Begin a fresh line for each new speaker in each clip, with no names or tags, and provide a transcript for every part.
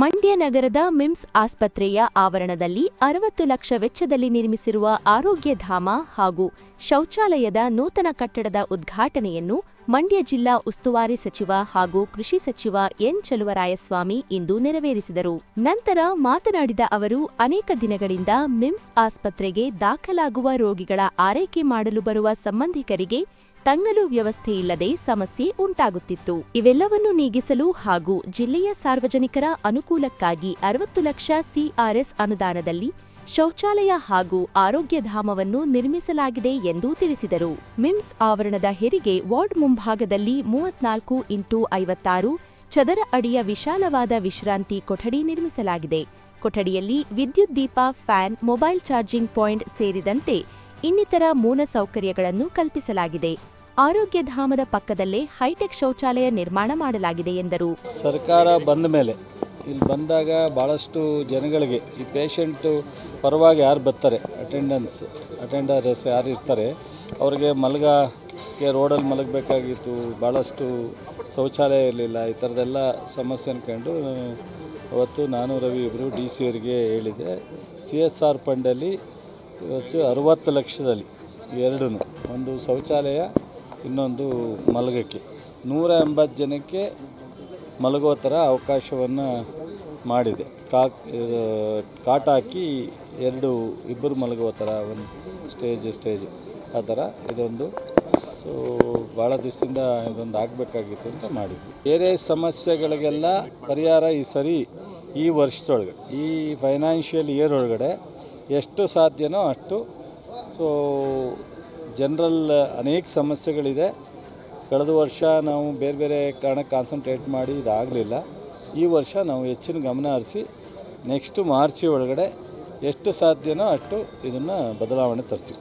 ಮಂಡ್ಯ ನಗರದ ಮಿಮ್ಸ್ ಆಸ್ಪತ್ರೆಯ ಆವರಣದಲ್ಲಿ 60 ಲಕ್ಷ ವೆಚ್ಚದಲ್ಲಿ ನಿರ್ಮಿಸಿರುವ ಆರೋಗ್ಯಧಾಮ ಹಾಗೂ ಶೌಚಾಲಯದ ನೂತನ ಕಟ್ಟಡದ ಉದ್ಘಾಟನೆಯನ್ನು ಮಂಡ್ಯ ಜಿಲ್ಲಾ ಉಸ್ತುವಾರಿ ಸಚಿವ ಹಾಗೂ ಕೃಷಿ ಸಚಿವ ಎನ್ ಚಲುವರಾಯಸ್ವಾಮಿ ಇಂದು ನೆರವೇರಿಸಿದರು. ನಂತರ ಮಾತನಾಡಿದ ಅವರು, ಅನೇಕ ದಿನಗಳಿಂದ ಮಿಮ್ಸ್ ಆಸ್ಪತ್ರೆಗೆ ದಾಖಲಾಗುವ ರೋಗಿಗಳ ಆರೈಕೆ ಮಾಡಲು ಬರುವ ಸಂಬಂಧಿಕರಿಗೆ ತಂಗಲು ವ್ಯವಸ್ಥೆಯಿಲ್ಲದೆ ಸಮಸ್ಯೆ ಉಂಟಾಗುತ್ತಿತ್ತು. ಇವೆಲ್ಲವನ್ನು ನೀಗಿಸಲು ಹಾಗೂ ಜಿಲ್ಲೆಯ ಸಾರ್ವಜನಿಕರ ಅನುಕೂಲಕ್ಕಾಗಿ 60 ಲಕ್ಷ ಸಿಆರ್ಎಸ್ ಅನುದಾನದಲ್ಲಿ ಶೌಚಾಲಯ ಹಾಗೂ ಆರೋಗ್ಯಧಾಮವನ್ನು ನಿರ್ಮಿಸಲಾಗಿದೆ ಎಂದು ತಿಳಿಸಿದರು. ಮಿಮ್ಸ್ ಆವರಣದ ಹೆರಿಗೆ ವಾರ್ಡ್ ಮುಂಭಾಗದಲ್ಲಿ 34x56 ಚದರ ಅಡಿಯ ವಿಶಾಲವಾದ ವಿಶ್ರಾಂತಿ ಕೊಠಡಿ ನಿರ್ಮಿಸಲಾಗಿದೆ. ಕೊಠಡಿಯಲ್ಲಿ ವಿದ್ಯುತ್ ದೀಪ, ಫ್ಯಾನ್, ಮೊಬೈಲ್ ಚಾರ್ಜಿಂಗ್ ಪಾಯಿಂಟ್ ಸೇರಿದಂತೆ ಇನ್ನಿತರ ಮೂಲಸೌಕರ್ಯಗಳನ್ನು ಕಲ್ಪಿಸಲಾಗಿದೆ. ಆರೋಗ್ಯಧಾಮದ ಪಕ್ಕದಲ್ಲೇ ಹೈಟೆಕ್ ಶೌಚಾಲಯ ನಿರ್ಮಾಣ ಮಾಡಲಾಗಿದೆ ಎಂದರು.
ಸರ್ಕಾರ ಬಂದ ಮೇಲೆ ಇಲ್ಲಿ ಬಂದಾಗ ಭಾಳಷ್ಟು ಜನಗಳಿಗೆ ಈ ಪೇಷಂಟು ಪರವಾಗಿ ಯಾರು ಬರ್ತಾರೆ, ಅಟೆಂಡರ್ಸ್ ಯಾರು ಇರ್ತಾರೆ, ಅವ್ರಿಗೆ ರೋಡಲ್ಲಿ ಮಲಗಬೇಕಾಗಿತ್ತು, ಭಾಳಷ್ಟು ಶೌಚಾಲಯ ಇರಲಿಲ್ಲ. ಈ ಥರದ್ದೆಲ್ಲ ಸಮಸ್ಯೆ ಅಂದ್ಕೊಂಡು ಅವತ್ತು ನಾನು ರವಿ ಇಬ್ಬರು ಡಿ ಸಿ ಅವರಿಗೆ ಹೇಳಿದೆ. CSR ಫಂಡಲ್ಲಿ ಇವತ್ತು 60 ಲಕ್ಷದಲ್ಲಿ ಎರಡೂ, ಒಂದು ಶೌಚಾಲಯ, ಇನ್ನೊಂದು ಮಲಗಕ್ಕೆ 180 ಜನಕ್ಕೆ ಮಲಗೋ ಥರ ಅವಕಾಶವನ್ನು ಮಾಡಿದೆ. ಕಾಟ್ ಹಾಕಿ ಇಬ್ಬರು ಮಲಗೋ ಥರ ಒಂದು ಸ್ಟೇಜ್ ಆ ಥರ ಇದೊಂದು. ಸೊ ಭಾಳ ದಿವಸದಿಂದ ಇದೊಂದು ಆಗಬೇಕಾಗಿತ್ತು ಅಂತ ಮಾಡಿದ್ವಿ. ಬೇರೆ ಸಮಸ್ಯೆಗಳಿಗೆಲ್ಲ ಪರಿಹಾರ ಈ ವರ್ಷದೊಳಗಡೆ, ಈ ಫೈನಾನ್ಷಿಯಲ್ ಇಯರ್ ಒಳಗಡೆ ಎಷ್ಟು ಸಾಧ್ಯನೋ ಅಷ್ಟು. ಸೊ ಜನರಲ್ ಅನೇಕ ಸಮಸ್ಯೆಗಳಿದೆ. ಕಳೆದ ವರ್ಷ ನಾವು ಬೇರೆ ಕಾರಣಕ್ಕೆ ಕಾನ್ಸಂಟ್ರೇಟ್ ಮಾಡಿ ಇದಾಗಲಿಲ್ಲ. ಈ ವರ್ಷ ನಾವು ಹೆಚ್ಚಿನ ಗಮನ ಹರಿಸಿ ನೆಕ್ಸ್ಟ್ ಮಾರ್ಚ್ ಒಳಗಡೆ ಎಷ್ಟು ಸಾಧ್ಯನೋ ಅಷ್ಟು ಇದನ್ನು ಬದಲಾವಣೆ ತರ್ತೀವಿ.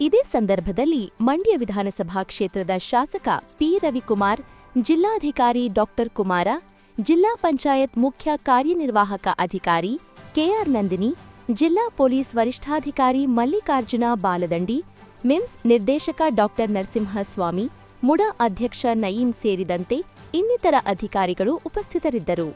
ಇದೇ ಸಂದರ್ಭದಲ್ಲಿ ಮಂಡ್ಯ ವಿಧಾನಸಭಾ ಕ್ಷೇತ್ರದ ಶಾಸಕ ಪಿ ರವಿಕುಮಾರ್, ಜಿಲ್ಲಾಧಿಕಾರಿ ಡಾಕ್ಟರ್ ಕುಮಾರ, ಜಿಲ್ಲಾ ಪಂಚಾಯತ್ ಮುಖ್ಯ ಕಾರ್ಯನಿರ್ವಾಹಕ ಅಧಿಕಾರಿ ಕೆಆರ್ ನಂದಿನಿ, ಜಿಲ್ಲಾ ಪೊಲೀಸ್ ವರಿಷ್ಠಾಧಿಕಾರಿ ಮಲ್ಲಿಕಾರ್ಜುನ ಬಾಲದಂಡಿ, ಮಿಮ್ಸ್ ನಿರ್ದೇಶಕ ಡಾಕ್ಟರ್ ನರಸಿಂಹಸ್ವಾಮಿ, ಮುಡಾ ಅಧ್ಯಕ್ಷ ನಯೀಂ ಸೇರಿದಂತೆ ಇನ್ನಿತರ ಅಧಿಕಾರಿಗಳು ಉಪಸ್ಥಿತರಿದ್ದರು.